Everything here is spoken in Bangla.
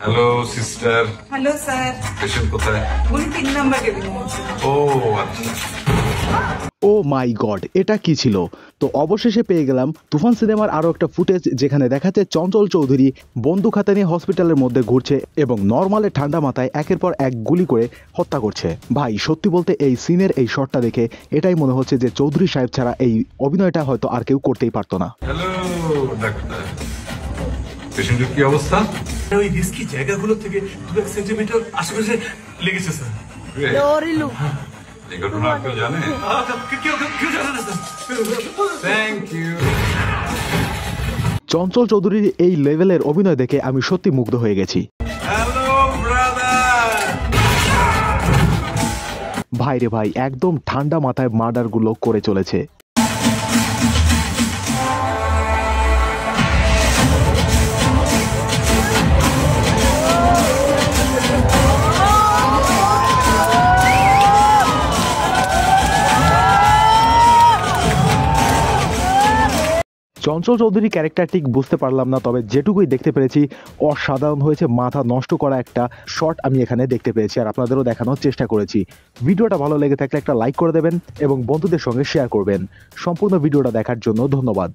Hello sister. Hello sir. Patient কোথায়? উনি 3 নাম্বার কেবিনে। ও আচ্ছা। ও মাই গড, এটা কি ছিল? তো অবশেষে পেয়ে গেলাম তুফান সিনেমার আরো একটা ফুটেজ, যেখানে দেখাচ্ছে চঞ্চল চৌধুরী বন্দুক হাতে নিয়ে হসপিটালের মধ্যে ঘুরছে এবং নর্মালে ঠান্ডা মাথায় একের পর এক গুলি করে হত্যা করছে। ভাই সত্যি বলতে এই সিনের এই শটটা দেখে এটাই মনে হচ্ছে যে চৌধুরী সাহেব ছাড়া এই অভিনয়টা হয়তো আর কেউ করতেই পারতো না। হ্যালো ডাক্তার, পেশেন্টের কি অবস্থা? ওই রিস্কি জায়গাগুলো থেকে 2 সেন্টিমিটার আশেপাশে লেগেছে স্যার। এই ঘটনা কেউ জানে? কেউ জানে না স্যার। Thank you. চঞ্চল চৌধুরীর এই লেভেলের অভিনয় দেখে আমি সত্যি মুগ্ধ হয়ে গেছি। Hello brother. ভাই রে ভাই, একদম ঠান্ডা মাথায় মার্ডারগুলো করে চলেছে। চঞ্চল চৌধুরী ক্যারেক্টার ঠিক বুঝতে পারলাম না, তবে যেটুকুই দেখতে পেরেছি অসাধারণ হয়েছে। মাথা নষ্ট করা একটা শট আমি এখানে দেখতে পেয়েছি, আর আপনাদেরও দেখানোর চেষ্টা করেছি। ভিডিওটা ভালো লেগে থাকলে একটা লাইক করে দেবেন এবং বন্ধুদের সঙ্গে শেয়ার করবেন। সম্পূর্ণ ভিডিওটা দেখার জন্য ধন্যবাদ।